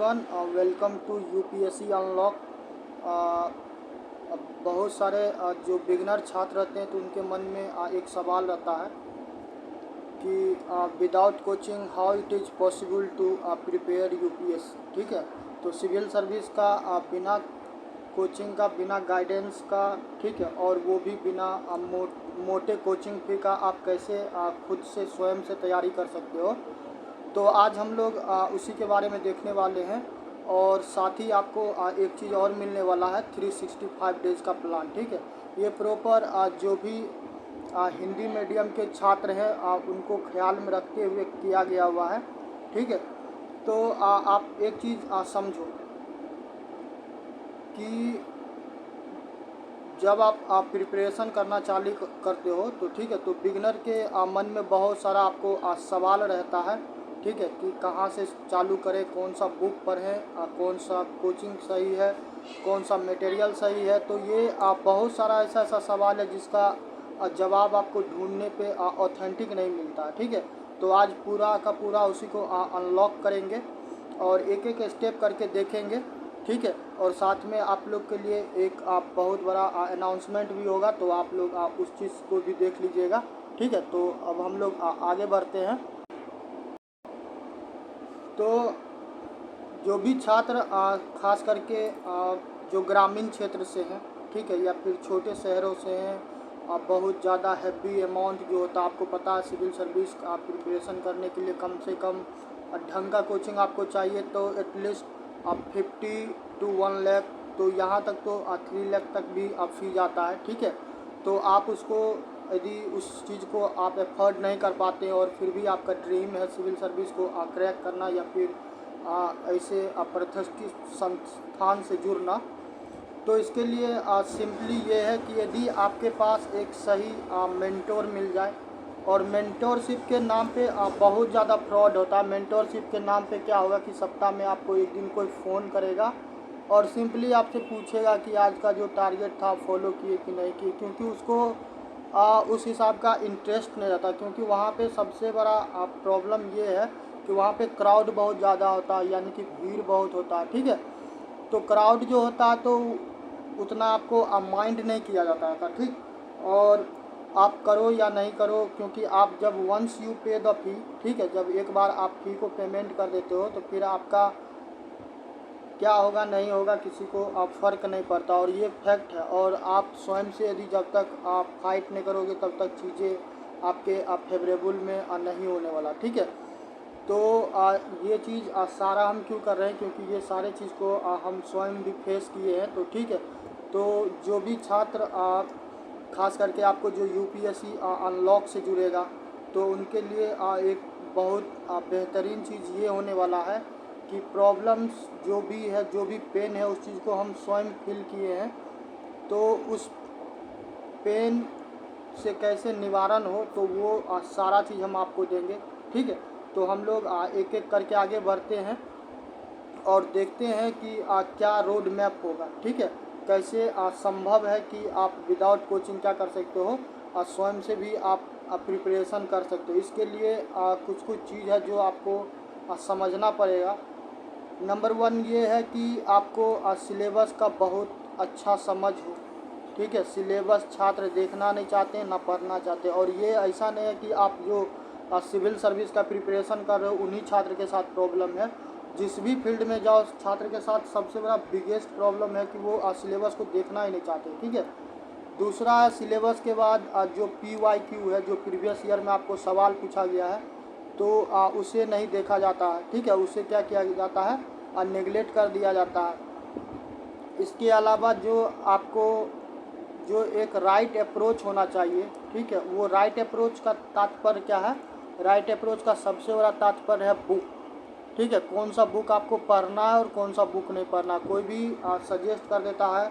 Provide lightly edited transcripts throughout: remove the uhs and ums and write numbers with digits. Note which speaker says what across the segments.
Speaker 1: Everyone, welcome to UPSC unlock. बहुत सारे जो बिगनर छात्र रहते हैं तो उनके मन में एक सवाल रहता है कि without coaching how it is possible to prepare UPSC. ठीक है, तो सिविल सर्विस का बिना कोचिंग का, बिना गाइडेंस का, ठीक है, और वो भी बिना मोटे कोचिंग फी का आप कैसे खुद से स्वयं से तैयारी कर सकते हो। तो आज हम लोग उसी के बारे में देखने वाले हैं और साथ ही आपको एक चीज़ और मिलने वाला है, 365 डेज़ का प्लान। ठीक है, ये प्रॉपर जो भी हिंदी मीडियम के छात्र हैं उनको ख्याल में रखते हुए किया गया हुआ है। ठीक है, तो आप एक चीज़ समझो कि जब आप प्रिपरेशन करना चालू करते हो तो ठीक है, तो बिगनर के मन में बहुत सारा आपको सवाल रहता है। ठीक है, कि कहाँ से चालू करें, कौन सा बुक पढ़ें, कौन सा कोचिंग सही है, कौन सा मटेरियल सही है। तो ये बहुत सारा ऐसा सवाल है जिसका जवाब आपको ढूंढने पे ऑथेंटिक नहीं मिलता है। ठीक है, तो आज पूरा का पूरा उसी को अनलॉक करेंगे और एक एक स्टेप करके देखेंगे। ठीक है, और साथ में आप लोग के लिए एक बहुत बड़ा अनाउंसमेंट भी होगा, तो आप लोग उस चीज़ को भी देख लीजिएगा। ठीक है, तो अब हम लोग आगे बढ़ते हैं। तो जो भी छात्र खास करके जो ग्रामीण क्षेत्र से हैं, ठीक है, या फिर छोटे शहरों से हैं, बहुत ज़्यादा हैवी अमाउंट जो होता है, आपको पता है सिविल सर्विस का प्रिपरेशन करने के लिए कम से कम ढंग का कोचिंग आपको चाहिए, तो एटलीस्ट 50 to 1 लाख, तो यहाँ तक तो 3 लाख तक भी फीस आता है। ठीक है, तो आप उसको यदि उस चीज़ को आप एफर्ड नहीं कर पाते हैं और फिर भी आपका ड्रीम है सिविल सर्विस को क्रैक करना या फिर ऐसे प्रतिष्ठित संस्थान से जुड़ना, तो इसके लिए सिंपली ये है कि यदि आपके पास एक सही मेंटोर मिल जाए। और मेंटोरशिप के नाम पे बहुत ज़्यादा फ्रॉड होता है। मेंटोरशिप के नाम पे क्या होगा कि सप्ताह में आपको एक दिन कोई फ़ोन करेगा और सिंपली आपसे पूछेगा कि आज का जो टारगेट था फॉलो किए कि नहीं किए, क्योंकि उसको उस हिसाब का इंटरेस्ट नहीं रहता। क्योंकि वहाँ पे सबसे बड़ा प्रॉब्लम ये है कि वहाँ पे क्राउड बहुत ज़्यादा होता है, यानी कि भीड़ बहुत होता है। ठीक है, तो क्राउड जो होता है तो उतना आपको माइंड नहीं किया जाता था। ठीक, और आप करो या नहीं करो, क्योंकि आप जब वंस यू पे द फी, ठीक है, जब एक बार आप फी को पेमेंट कर देते हो तो फिर आपका क्या होगा नहीं होगा किसी को फ़र्क नहीं पड़ता, और ये फैक्ट है। और आप स्वयं से यदि जब तक आप फाइट नहीं करोगे तब तक चीज़ें आपके फेवरेबल में नहीं होने वाला। ठीक है, तो ये चीज़ सारा हम क्यों कर रहे हैं, क्योंकि ये सारे चीज़ को हम स्वयं भी फेस किए हैं। तो ठीक है, तो जो भी छात्र खास करके आपको जो यूपीएससी अनलॉक से जुड़ेगा तो उनके लिए एक बहुत बेहतरीन चीज़ ये होने वाला है कि प्रॉब्लम्स जो भी है, जो भी पेन है, उस चीज़ को हम स्वयं फील किए हैं, तो उस पेन से कैसे निवारण हो तो वो सारा चीज़ हम आपको देंगे। ठीक है, तो हम लोग एक एक करके आगे बढ़ते हैं और देखते हैं कि क्या रोड मैप होगा। ठीक है, कैसे संभव है कि आप विदाउट कोचिंग क्या कर सकते हो, स्वयं से भी आप प्रिपरेशन कर सकते हो। इसके लिए कुछ कुछ चीज़ है जो आपको समझना पड़ेगा। नंबर 1 ये है कि आपको सिलेबस का बहुत अच्छा समझ हो। ठीक है, सिलेबस छात्र देखना नहीं चाहते, ना पढ़ना चाहते। और ये ऐसा नहीं है कि आप जो सिविल सर्विस का प्रिपरेशन कर रहे हो उन्हीं छात्र के साथ प्रॉब्लम है। जिस भी फील्ड में जाओ छात्र के साथ सबसे बड़ा बिगेस्ट प्रॉब्लम है कि वो सिलेबस को देखना ही नहीं चाहते। ठीक है, दूसरा है सिलेबस के बाद जो PYQ है, जो प्रीवियस ईयर में आपको सवाल पूछा गया है, तो उसे नहीं देखा जाता है। ठीक है, उसे क्या किया जाता है, नेगलेक्ट कर दिया जाता है। इसके अलावा जो आपको जो एक राइट अप्रोच होना चाहिए, ठीक है, वो राइट अप्रोच का तात्पर्य क्या है, राइट अप्रोच का सबसे बड़ा तात्पर्य है बुक। ठीक है, कौन सा बुक आपको पढ़ना है और कौन सा बुक नहीं पढ़ना। कोई भी सजेस्ट कर देता है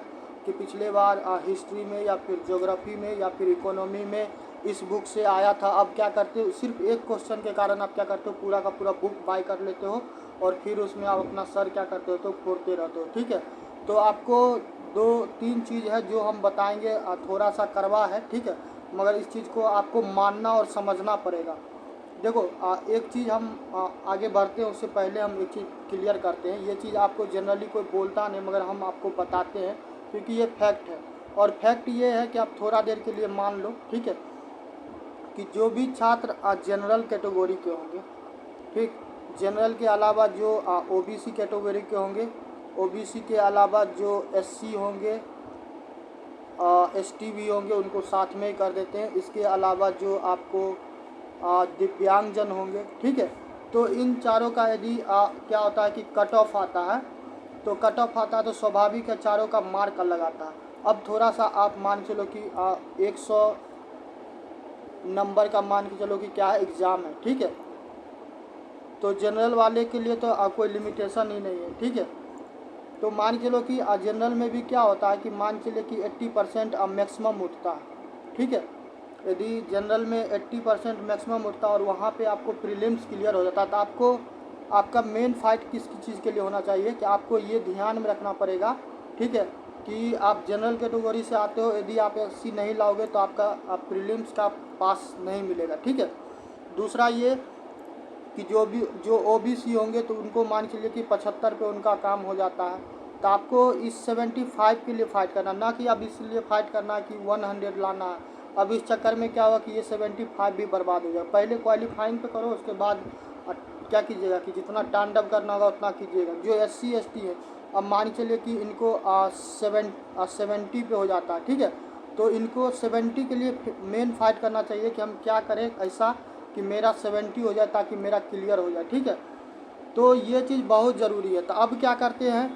Speaker 1: कि पिछले बार हिस्ट्री में या फिर ज्योग्राफी में या फिर इकोनॉमी में इस बुक से आया था। अब क्या करते हो, सिर्फ एक क्वेश्चन के कारण आप क्या करते हो, पूरा का पूरा बुक बाय कर लेते हो और फिर उसमें आप अपना सर क्या करते हो, तो फोड़ते रहते हो। ठीक है, तो आपको 2-3 चीज़ है जो हम बताएंगे, थोड़ा सा करवा है। ठीक है, मगर इस चीज़ को आपको मानना और समझना पड़ेगा। देखो एक चीज़ हम आगे बढ़ते हैं उससे पहले हम एक चीज़ क्लियर करते हैं। ये चीज़ आपको जनरली कोई बोलता नहीं, मगर हम आपको बताते हैं क्योंकि ये फैक्ट है। और फैक्ट ये है कि आप थोड़ा देर के लिए मान लो, ठीक है, कि जो भी छात्र जनरल कैटेगरी के होंगे, ठीक, जनरल के अलावा जो ओबीसी कैटेगरी के होंगे, ओबीसी के अलावा जो एससी होंगे, एसटी भी होंगे, उनको साथ में ही कर देते हैं। इसके अलावा जो आपको दिव्यांगजन होंगे, ठीक है, तो इन चारों का यदि क्या होता है कि कट ऑफ आता है, तो कट ऑफ आता है तो स्वाभाविक है चारों का मार्क अलग आता है। अब थोड़ा सा आप मान चलो कि 100 नंबर का मान के चलो कि क्या है, एग्ज़ाम है, ठीक है, तो जनरल वाले के लिए तो कोई लिमिटेशन ही नहीं है, ठीक है। तो मान के चलो कि जनरल में भी क्या होता है कि मान चलिए कि 80% मैक्सिमम उठता है, ठीक है। यदि जनरल में 80% मैक्सिमम उठता है और वहाँ पे आपको प्रीलिम्स क्लियर हो जाता है, तो आपको आपका मेन फाइट किस चीज़ के लिए होना चाहिए कि आपको ये ध्यान में रखना पड़ेगा, ठीक है, कि आप जनरल कैटेगरी से आते हो, यदि आप एससी नहीं लाओगे तो आपका प्रीलिम्स का पास नहीं मिलेगा, ठीक है। दूसरा ये कि जो ओबीसी होंगे तो उनको मान के लिए कि 75 पे उनका काम हो जाता है, तो आपको इस 75 के लिए फ़ाइट करना, ना कि अब इसलिए फ़ाइट करना है कि 100 लाना है। अब इस चक्कर में क्या हुआ कि ये 75 भी बर्बाद हो जाए। पहले क्वालिफाइंग पे करो, उसके बाद क्या कीजिएगा कि जितना टांडव करना होगा उतना कीजिएगा। जो एससी एसटी है, अब मान के चलिए कि इनको 70 पे हो जाता है, ठीक है, तो इनको 70 के लिए मेन फाइट करना चाहिए कि हम क्या करें ऐसा कि मेरा 70 हो जाए ताकि मेरा क्लियर हो जाए, ठीक है। तो ये चीज़ बहुत ज़रूरी है। तो अब क्या करते हैं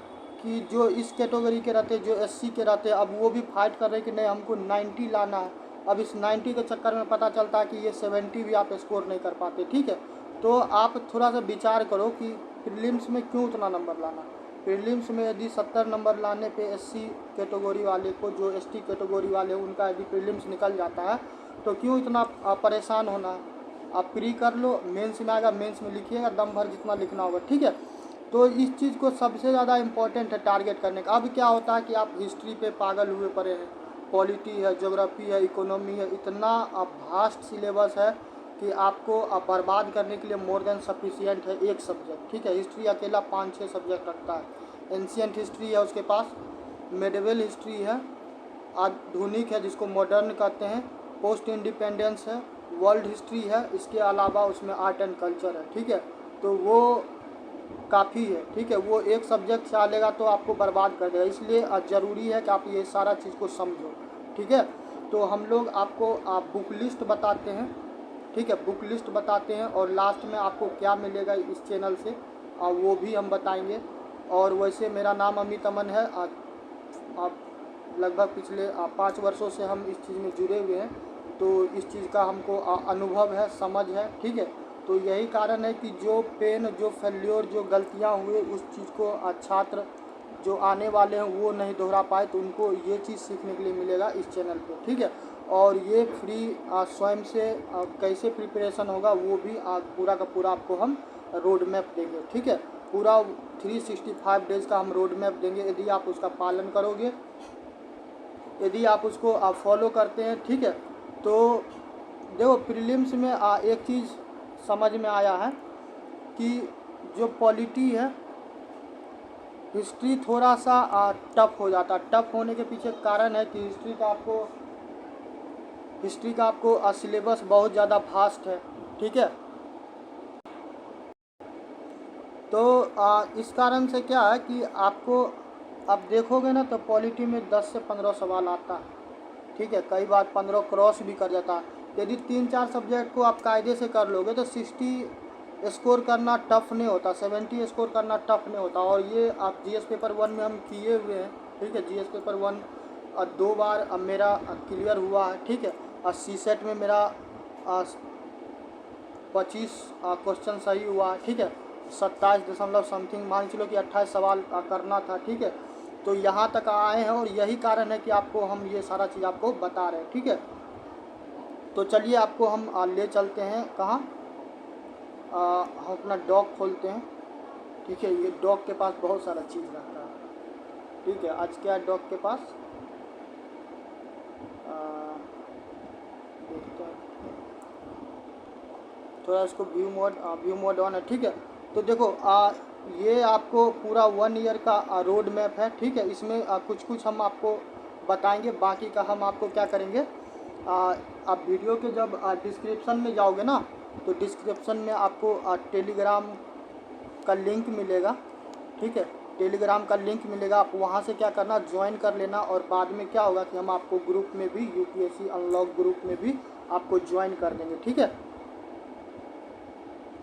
Speaker 1: कि जो इस कैटेगरी के रहते, जो एससी के रहते, अब वो भी फाइट कर रहे हैं कि नहीं हमको 90 लाना है। अब इस 90 के चक्कर में पता चलता है कि ये 70 भी आप स्कोर नहीं कर पाते, ठीक है। तो आप थोड़ा सा विचार करो कि प्रीलिम्स में क्यों उतना नंबर लाना। प्रीलिम्स में यदि 70 नंबर लाने पे एससी कैटेगरी वाले को, जो एसटी कैटेगरी वाले उनका यदि प्रीलिम्स निकल जाता है, तो क्यों इतना परेशान होना है। आप प्री कर लो, मेंस में आएगा, मेंस में लिखिएगा दम भर जितना लिखना होगा, ठीक है। तो इस चीज़ को सबसे ज़्यादा इम्पोर्टेंट है टारगेट करने का। अब क्या होता है कि आप हिस्ट्री पे पागल हुए पड़े हैं, पॉलिटी है, ज्योग्राफी है, इकोनॉमी है, इतना वास्ट सिलेबस है कि आपको बर्बाद करने के लिए मोर देन सफिशिएंट है एक सब्जेक्ट, ठीक है। हिस्ट्री अकेला 5-6 सब्जेक्ट रखता है। एंशियंट हिस्ट्री है उसके पास, मेडिवल हिस्ट्री है, आधुनिक है जिसको मॉडर्न कहते हैं, पोस्ट इंडिपेंडेंस है, वर्ल्ड हिस्ट्री है, इसके अलावा उसमें आर्ट एंड कल्चर है, ठीक है। तो वो काफ़ी है, ठीक है। वो एक सब्जेक्ट चलेगा तो आपको बर्बाद कर देगा, इसलिए ज़रूरी है कि आप ये सारा चीज़ को समझो, ठीक है। तो हम लोग आपको बुक लिस्ट बताते हैं, ठीक है, बुक लिस्ट बताते हैं, और लास्ट में आपको क्या मिलेगा इस चैनल से वो भी हम बताएंगे। और वैसे मेरा नाम अमित अमन है। आप लगभग पिछले 5 वर्षों से हम इस चीज़ में जुड़े हुए हैं, तो इस चीज़ का हमको अनुभव है, समझ है, ठीक है। तो यही कारण है कि जो पेन, जो फेल्योर, जो गलतियां हुए उस चीज़ को छात्र जो आने वाले हैं वो नहीं दोहरा पाए, तो उनको ये चीज़ सीखने के लिए मिलेगा इस चैनल पे, ठीक है। और ये फ्री स्वयं से कैसे प्रिपरेशन होगा वो भी पूरा का पूरा आपको हम रोड मैप देंगे, ठीक है। पूरा 365 डेज़ का हम रोड मैप देंगे। यदि आप उसका पालन करोगे, यदि आप उसको फॉलो करते हैं, ठीक है, तो देखो प्रीलिम्स में एक चीज़ समझ में आया है कि जो पॉलिटी है, हिस्ट्री थोड़ा सा टफ हो जाता है। टफ होने के पीछे कारण है कि हिस्ट्री का आपको सिलेबस बहुत ज़्यादा फास्ट है, ठीक है। तो इस कारण से क्या है कि आपको आप देखोगे ना तो पॉलिटी में 10 से 15 सवाल आता है, ठीक है, कई बार 15 क्रॉस भी कर जाता है। यदि 3-4 सब्जेक्ट को आप कायदे से कर लोगे तो 60 स्कोर करना टफ नहीं होता, 70 स्कोर करना टफ नहीं होता। और ये आप जीएस पेपर 1 में हम किए हुए हैं, ठीक है। जीएस पेपर 1 2 बार अब मेरा क्लियर हुआ है, ठीक है। और सी सेट में मेरा 25 क्वेश्चन सही हुआ है, ठीक है। 27 दशमलव समथिंग मान चलो कि 28 सवाल करना था, ठीक है। तो यहाँ तक आए हैं और यही कारण है कि आपको हम ये सारा चीज़ आपको बता रहे हैं, ठीक है। तो चलिए आपको हम ले चलते हैं कहाँ, हम अपना डॉग खोलते हैं, ठीक है। ये डॉग के पास बहुत सारा चीज़ रहता है, ठीक है। आज क्या है डॉग के पास, देखते हैं। थोड़ा इसको व्यू मोड ऑन है, ठीक है। तो देखो ये आपको पूरा 1 ईयर का रोड मैप है, ठीक है। इसमें कुछ कुछ हम आपको बताएंगे, बाकी का हम आपको क्या करेंगे, आप वीडियो के जब डिस्क्रिप्शन में जाओगे ना, तो डिस्क्रिप्शन में आपको टेलीग्राम का लिंक मिलेगा, ठीक है। टेलीग्राम का लिंक मिलेगा, आप वहाँ से क्या करना, ज्वाइन कर लेना। और बाद में क्या होगा कि हम आपको ग्रुप में भी, यूपीएससी अनलॉक ग्रुप में भी आपको ज्वाइन कर देंगे, ठीक है।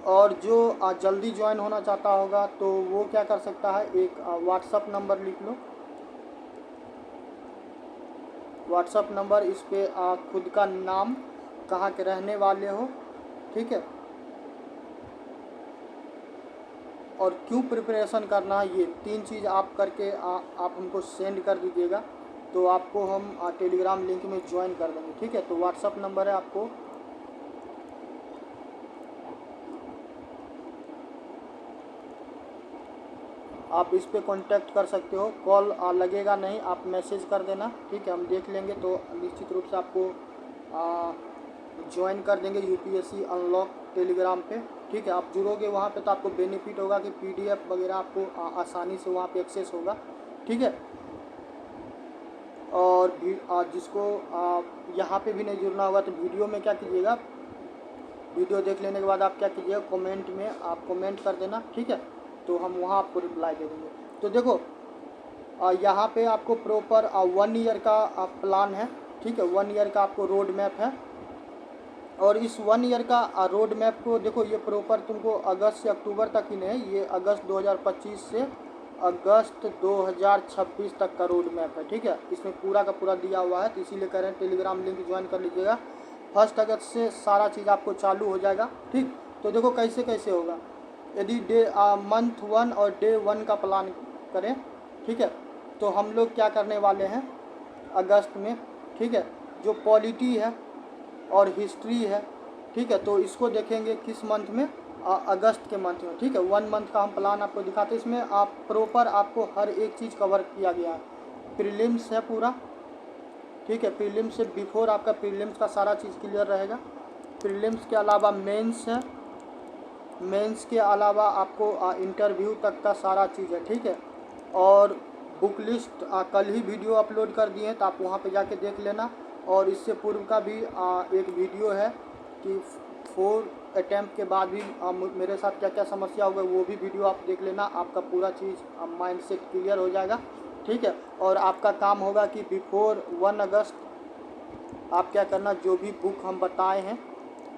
Speaker 1: और जो जल्दी ज्वाइन होना चाहता होगा तो वो क्या कर सकता है, एक व्हाट्सअप नंबर लिख लो, व्हाट्सअप नंबर। इस पर खुद का नाम, कहाँ के रहने वाले हो, ठीक है, और क्यों प्रिपरेशन करना है, ये 3 चीज़ आप करके आप हमको सेंड कर दीजिएगा, तो आपको हम टेलीग्राम लिंक में ज्वाइन कर देंगे, ठीक है। तो व्हाट्सअप नंबर है, आपको आप इस पे कांटेक्ट कर सकते हो। कॉल लगेगा नहीं, आप मैसेज कर देना, ठीक है। हम देख लेंगे तो निश्चित रूप से आपको ज्वाइन कर देंगे यूपीएससी अनलॉक टेलीग्राम पे, ठीक है। आप जुड़ोगे वहाँ पे तो आपको बेनिफिट होगा कि पीडीएफ वगैरह आपको आसानी से वहाँ पे एक्सेस होगा, ठीक है। और भी जिसको यहाँ पे भी नहीं जुड़ना होगा तो वीडियो में क्या कीजिएगा, वीडियो देख लेने के बाद आप क्या कीजिएगा, कमेंट में आप कमेंट कर देना, ठीक है। तो हम वहाँ आपको रिप्लाई दे देंगे। तो देखो यहाँ पे आपको प्रॉपर 1 ईयर का प्लान है, ठीक है। 1 ईयर का आपको रोड मैप है। और इस 1 ईयर का रोड मैप को देखो, ये प्रॉपर तुमको अगस्त से अक्टूबर तक ही नहीं, ये अगस्त 2025 से अगस्त 2026 तक का रोड मैप है, ठीक है। इसमें पूरा का पूरा दिया हुआ है, तो इसीलिए कह रहे हैं टेलीग्राम लिंक ज्वाइन कर लीजिएगा। 1 अगस्त से सारा चीज़ आपको चालू हो जाएगा, ठीक। तो देखो कैसे कैसे होगा, यदि मंथ 1 और डे 1 का प्लान करें, ठीक है, तो हम लोग क्या करने वाले हैं अगस्त में, ठीक है। जो पॉलिटी है और हिस्ट्री है, ठीक है, तो इसको देखेंगे किस मंथ में, अगस्त के मंथ में, ठीक है। 1 मंथ का हम प्लान आपको दिखाते हैं। इसमें आप प्रॉपर आपको हर एक चीज़ कवर किया गया है। प्रीलिम्स है पूरा, ठीक है। प्रीलिम्स से बिफोर आपका प्रीलिम्स का सारा चीज़ क्लियर रहेगा। प्रीलिम्स के अलावा मेंस है, मेंस के अलावा आपको इंटरव्यू तक का सारा चीज़ है, ठीक है। और बुक लिस्ट कल ही वीडियो अपलोड कर दिए हैं, तो आप वहाँ पे जाके देख लेना। और इससे पूर्व का भी एक वीडियो है कि 4 अटैम्प्ट के बाद भी मेरे साथ क्या क्या समस्या हो गई, वो भी वीडियो आप देख लेना। आपका पूरा चीज़ माइंड सेट क्लियर हो जाएगा, ठीक है। और आपका काम होगा कि बिफोर 1 अगस्त आप क्या करना, जो भी बुक हम बताए हैं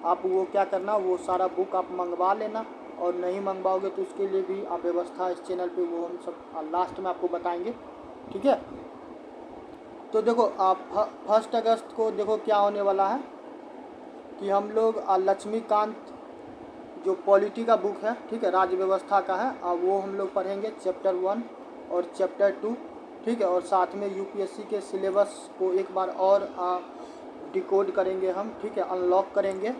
Speaker 1: आप वो क्या करना, वो सारा बुक आप मंगवा लेना। और नहीं मंगवाओगे तो उसके लिए भी आप व्यवस्था इस चैनल पे वो हम सब लास्ट में आपको बताएंगे, ठीक है। तो देखो आप 1 अगस्त को देखो क्या होने वाला है कि हम लोग लक्ष्मीकांत जो पॉलिटी का बुक है, ठीक है, राज्य व्यवस्था का है, वो हम लोग पढ़ेंगे चैप्टर 1 और चैप्टर 2, ठीक है। और साथ में यूपीएससी के सिलेबस को एक बार और डिकोड करेंगे हम, ठीक है, अनलॉक करेंगे।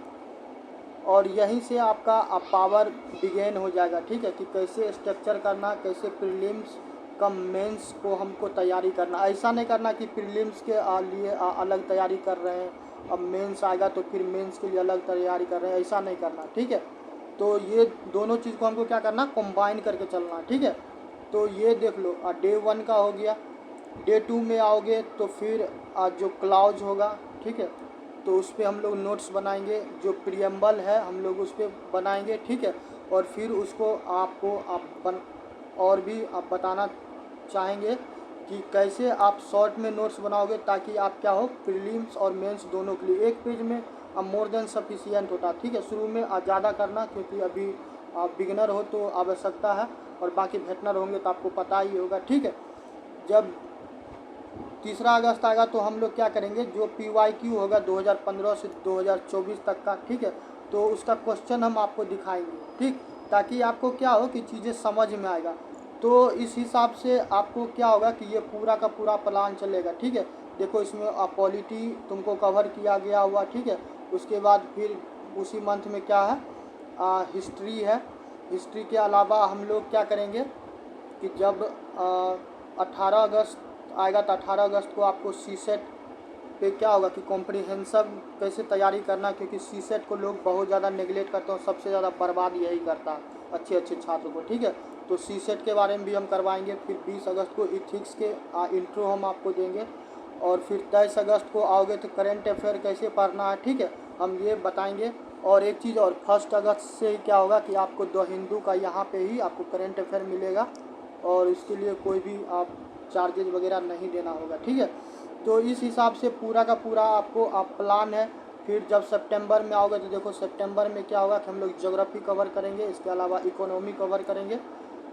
Speaker 1: और यहीं से आपका पावर बिगेन हो जाएगा, ठीक है, कि कैसे स्ट्रक्चर करना, कैसे प्रीलिम्स कम मेंस को हमको तैयारी करना। ऐसा नहीं करना कि प्रीलिम्स के लिए अलग तैयारी कर रहे हैं, अब मेंस आएगा तो फिर मेंस के लिए अलग तैयारी कर रहे हैं, ऐसा नहीं करना, ठीक है। तो ये दोनों चीज़ को हमको क्या करना, कंबाइन करके चलना, ठीक है। तो ये देख लो डे 1 का हो गया। डे 2 में आओगे तो फिर जो क्लाउज होगा, ठीक है, तो उस पर हम लोग नोट्स बनाएंगे। जो प्रियम्बल है हम लोग उस पर बनाएंगे, ठीक है। और फिर उसको आपको और भी आप बताना चाहेंगे कि कैसे आप शॉर्ट में नोट्स बनाओगे, ताकि आप क्या हो, प्रीलिम्स और मेंस दोनों के लिए एक पेज में मोर देन सफिशिएंट होता, ठीक है। शुरू में ज़्यादा करना, क्योंकि अभी आप बिगनर हो तो आवश्यकता है, और बाकी वेटनर होंगे तो आपको पता ही होगा, ठीक है। जब 3 अगस्त आएगा तो हम लोग क्या करेंगे, जो PYQ होगा 2015 से 2024 तक का, ठीक है, तो उसका क्वेश्चन हम आपको दिखाएंगे, ठीक, ताकि आपको क्या हो कि चीज़ें समझ में आएगा। तो इस हिसाब से आपको क्या होगा कि ये पूरा का पूरा प्लान चलेगा, ठीक है। देखो इसमें पॉलिटी तुमको कवर किया गया हुआ, ठीक है। उसके बाद फिर उसी मंथ में क्या है, हिस्ट्री है। हिस्ट्री के अलावा हम लोग क्या करेंगे कि जब 18 अगस्त आएगा तो 18 अगस्त को आपको सीसेट पे क्या होगा कि कॉम्प्रिहेंसिव कैसे तैयारी करना, क्योंकि सीसेट को लोग बहुत ज़्यादा नेगलेक्ट करते हैं, सबसे ज़्यादा बर्बाद यही करता है अच्छे अच्छे छात्रों को। ठीक है, तो सीसेट के बारे में भी हम करवाएंगे। फिर 20 अगस्त को इथिक्स के इंट्रो हम आपको देंगे, और फिर 23 अगस्त को आओगे तो करेंट अफेयर कैसे पढ़ना है, ठीक है, हम ये बताएंगे। और एक चीज़ और, 1 अगस्त से क्या होगा कि आपको द हिंदू का यहाँ पे ही आपको करेंट अफेयर मिलेगा, और इसके लिए कोई भी आप चार्जेज वगैरह नहीं देना होगा। ठीक है, तो इस हिसाब से पूरा का पूरा आपको प्लान है। फिर जब सितंबर में आओगे तो देखो सितंबर में क्या होगा कि हम लोग ज्योग्राफी कवर करेंगे, इसके अलावा इकोनॉमी कवर करेंगे।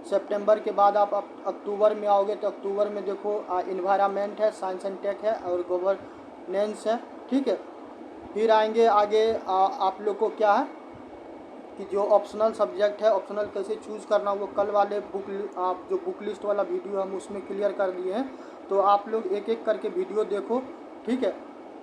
Speaker 1: सितंबर के बाद आप अक्टूबर में आओगे तो अक्टूबर में देखो इन्वायरमेंट है, साइंस एंड टेक है, और गवर्नेंस है। ठीक है, फिर आएंगे आगे आप लोग को क्या है कि जो ऑप्शनल सब्जेक्ट है, ऑप्शनल कैसे चूज़ करना, वो कल वाले आप जो बुक लिस्ट वाला वीडियो हम उसमें क्लियर कर दिए हैं, तो आप लोग एक एक करके वीडियो देखो। ठीक है,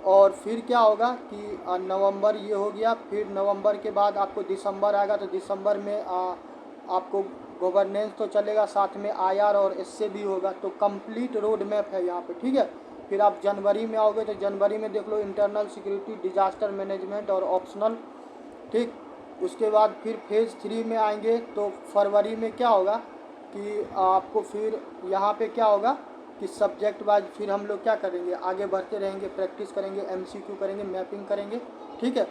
Speaker 1: और फिर क्या होगा कि नवंबर ये हो गया। फिर नवंबर के बाद आपको दिसंबर आएगा, तो दिसंबर में आपको गवर्नेंस तो चलेगा, साथ में आईआर और एससे भी होगा, तो कंप्लीट रोड मैप है यहाँ पे। ठीक है, फिर आप जनवरी में आओगे तो जनवरी में देख लो इंटरनल सिक्योरिटी, डिजास्टर मैनेजमेंट और ऑप्शनल। ठीक, उसके बाद फिर फेज़ 3 में आएंगे तो फरवरी में क्या होगा कि आपको फिर यहाँ पे क्या होगा कि सब्जेक्ट वाइज फिर हम लोग क्या करेंगे, आगे बढ़ते रहेंगे, प्रैक्टिस करेंगे, एमसीक्यू करेंगे, मैपिंग करेंगे। ठीक है,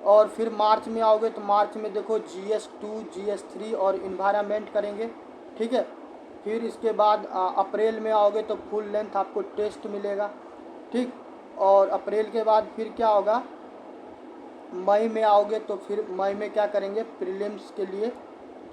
Speaker 1: और फिर मार्च में आओगे तो मार्च में देखो GS2, GS3 और इन्वायरमेंट करेंगे। ठीक है, फिर इसके बाद अप्रैल में आओगे तो फुल लेंथ आपको टेस्ट मिलेगा। ठीक, और अप्रैल के बाद फिर क्या होगा, मई में आओगे तो फिर मई में क्या करेंगे, प्रीलिम्स के लिए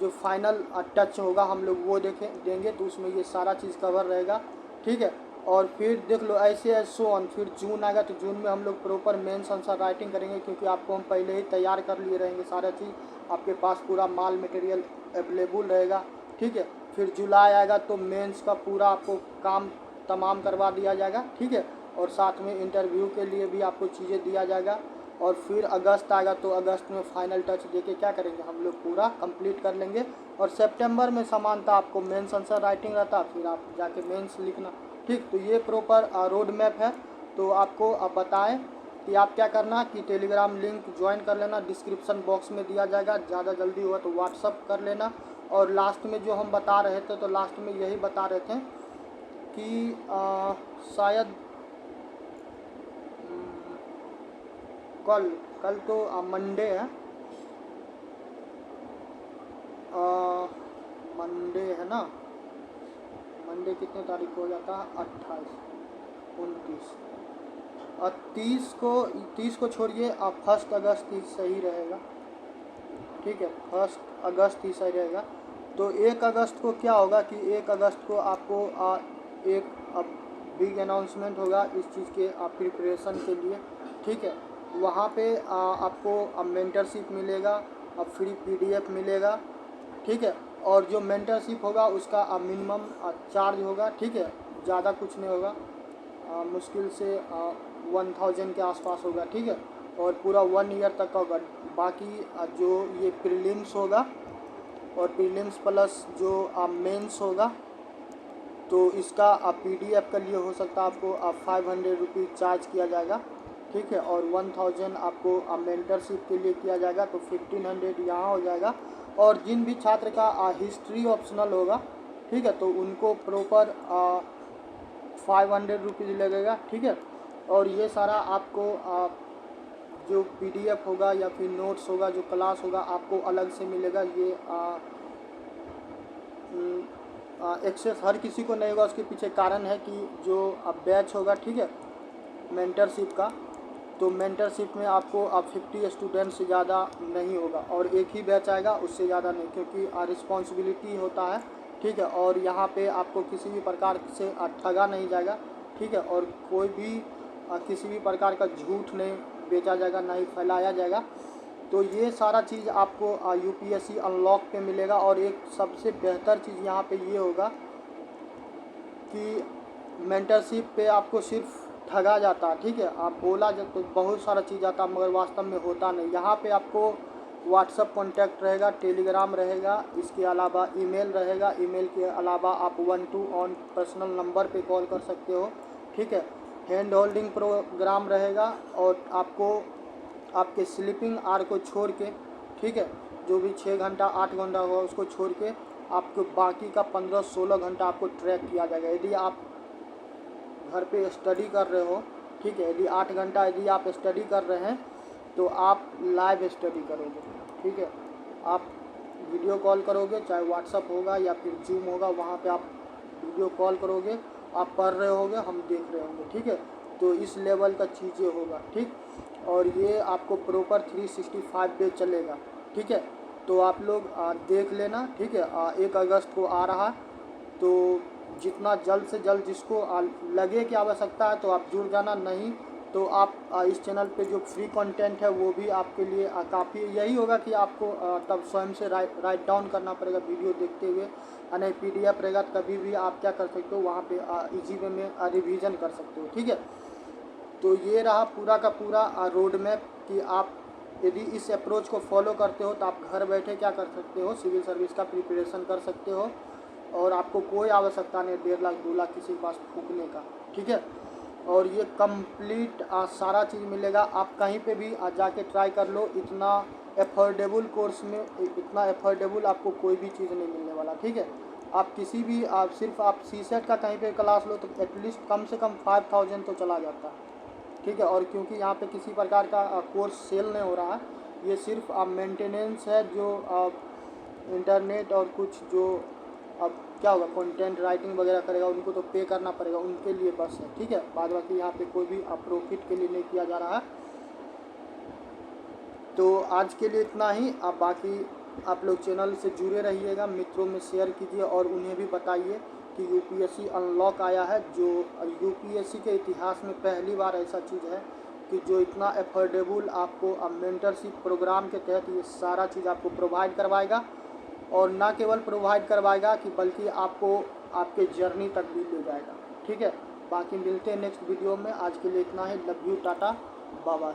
Speaker 1: जो फाइनल टच होगा हम लोग वो देंगे, तो उसमें ये सारा चीज़ कवर रहेगा। ठीक है, और फिर देख लो ऐसे सो ऑन। फिर जून आएगा तो जून में हम लोग प्रॉपर मेंस आंसर राइटिंग करेंगे, क्योंकि आपको हम पहले ही तैयार कर लिए रहेंगे, सारा चीज़ आपके पास पूरा माल मटेरियल अवेलेबल रहेगा। ठीक है, फिर जुलाई आएगा तो मेंस का पूरा आपको काम तमाम करवा दिया जाएगा। ठीक है, और साथ में इंटरव्यू के लिए भी आपको चीज़ें दिया जाएगा। और फिर अगस्त आएगा तो अगस्त में फाइनल टच देके क्या करेंगे, हम लोग पूरा कंप्लीट कर लेंगे। और सितंबर में समानता आपको मेंस आंसर राइटिंग रहता, फिर आप जाके मेंस लिखना। ठीक, तो ये प्रॉपर रोड मैप है। तो आपको अब बताएं कि आप क्या करना कि टेलीग्राम लिंक ज्वाइन कर लेना, डिस्क्रिप्शन बॉक्स में दिया जाएगा, ज़्यादा जल्दी हुआ तो व्हाट्सअप कर लेना। और लास्ट में जो हम बता रहे थे तो लास्ट में यही बता रहे थे कि शायद कल तो मंडे है, मंडे है ना, मंडे कितने तारीख को हो जाता है, 28, 29 और 30 को छोड़िए, आप 1 अगस्त ही सही रहेगा। ठीक है, 1 अगस्त ही सही रहेगा। तो 1 अगस्त को क्या होगा कि 1 अगस्त को आपको एक बिग अनाउंसमेंट होगा इस चीज़ के प्रिपरेशन के लिए। ठीक है, वहाँ पे आपको मेंटरशिप मिलेगा, अब फ्री PDF मिलेगा। ठीक है, और जो मेंटरशिप होगा उसका मिनिमम चार्ज होगा। ठीक है, ज़्यादा कुछ नहीं होगा, मुश्किल से 1000 के आसपास होगा। ठीक है, और पूरा 1 ईयर तक का होगा। बाकी जो ये प्रीलिम्स होगा और प्रीलिम्स प्लस जो मेंस होगा, तो इसका PDF के लिए हो सकता है आपको 500 रुपीज़ चार्ज किया जाएगा। ठीक है, और 1000 आपको मेंटरशिप के लिए किया जाएगा, तो 1500 यहाँ हो जाएगा। और जिन भी छात्र का हिस्ट्री ऑप्शनल होगा, ठीक है, तो उनको प्रॉपर 500 रुपीज़ लगेगा। ठीक है, और ये सारा आपको जो PDF होगा या फिर नोट्स होगा, जो क्लास होगा, आपको अलग से मिलेगा। ये एक्सेस हर किसी को नहीं होगा, उसके पीछे कारण है कि जो बैच होगा, ठीक है, मेंटरशिप का, तो मेंटरशिप में आपको 50 स्टूडेंट से ज़्यादा नहीं होगा, और एक ही बैच आएगा, उससे ज़्यादा नहीं, क्योंकि रिस्पॉन्सिबिलिटी होता है। ठीक है, और यहाँ पे आपको किसी भी प्रकार से ठगा नहीं जाएगा। ठीक है, और कोई भी किसी भी प्रकार का झूठ नहीं बेचा जाएगा, ना ही फैलाया जाएगा। तो ये सारा चीज़ आपको UPSC अनलॉक पे मिलेगा। और एक सबसे बेहतर चीज़ यहाँ पे ये होगा कि मेंटरशिप पे आपको सिर्फ ठगा जाता है। ठीक है, आप बोला जब तो बहुत सारा चीज़ आता है, मगर वास्तव में होता नहीं। यहाँ पे आपको व्हाट्सअप कॉन्टैक्ट रहेगा, टेलीग्राम रहेगा, इसके अलावा ईमेल रहेगा। ईमेल के अलावा आप 1-2 ऑन पर्सनल नंबर पे कॉल कर सकते हो। ठीक है, हैंड होल्डिंग प्रोग्राम रहेगा और आपको आपके स्लीपिंग आवर को छोड़ के, ठीक है, जो भी 6 घंटा 8 घंटा होगा उसको छोड़ के आपको बाकी का 15-16 घंटा आपको ट्रैक किया जाएगा। यदि आप घर पे स्टडी कर रहे हो, ठीक है, यदि 8 घंटा यदि आप स्टडी कर रहे हैं तो आप लाइव स्टडी करोगे, ठीक है, आप वीडियो कॉल करोगे, चाहे व्हाट्सअप होगा या फिर जूम होगा, वहाँ पे आप वीडियो कॉल करोगे, आप पढ़ रहे होगे, हम देख रहे होंगे, ठीक है। तो इस लेवल का चीज़ें होगा, ठीक। और ये आपको प्रॉपर 365 डे चलेगा, ठीक है। तो आप लोग देख लेना, ठीक है। 1 अगस्त को आ रहा, तो जितना जल्द से जल्द जिसको लगे कि आवश्यकता है तो आप जुड़ जाना, नहीं तो आप इस चैनल पे जो फ्री कंटेंट है वो भी आपके लिए काफ़ी यही होगा कि आपको तब स्वयं से राइट डाउन करना पड़ेगा वीडियो देखते हुए, नहीं PDF रहेगा, कभी भी आप क्या कर सकते हो वहाँ पे इजी वे में रिवीजन कर सकते हो, ठीक है। तो ये रहा पूरा का पूरा रोड मैप कि आप यदि इस अप्रोच को फॉलो करते हो तो आप घर बैठे क्या कर सकते हो, सिविल सर्विस का प्रिपरेशन कर सकते हो और आपको कोई आवश्यकता नहीं 1.5 लाख 2 लाख किसी के पास फूकने का, ठीक है। और ये कंप्लीट सारा चीज़ मिलेगा, आप कहीं पे भी जाके ट्राई कर लो, इतना एफोर्डेबल कोर्स में इतना एफोर्डेबल आपको कोई भी चीज़ नहीं मिलने वाला, ठीक है। आप किसी भी आप सिर्फ आप CSET का कहीं पे क्लास लो तो एटलीस्ट कम से कम 5000 तो चला जाता है, ठीक है। और क्योंकि यहाँ पे किसी प्रकार का कोर्स सेल नहीं हो रहा है, ये सिर्फ आप मेंटेनेंस है, जो इंटरनेट और कुछ जो अब क्या होगा कंटेंट राइटिंग वगैरह करेगा उनको तो पे करना पड़ेगा, उनके लिए बस है, ठीक है। बाद बाकी यहाँ पे कोई भी प्रॉफिट के लिए नहीं किया जा रहा है। तो आज के लिए इतना ही। अब बाकी आप लोग चैनल से जुड़े रहिएगा, मित्रों में शेयर कीजिए और उन्हें भी बताइए कि UPSC अनलॉक आया है, जो UPSC के इतिहास में पहली बार ऐसा चीज़ है कि जो इतना एफोर्डेबल आपको मेंटरशिप प्रोग्राम के तहत ये सारा चीज़ आपको प्रोवाइड करवाएगा। और ना केवल प्रोवाइड करवाएगा कि बल्कि आपको आपके जर्नी तक भी ले जाएगा, ठीक है। बाकी मिलते हैं नेक्स्ट वीडियो में, आज के लिए इतना ही। Love you, tata, bye bye.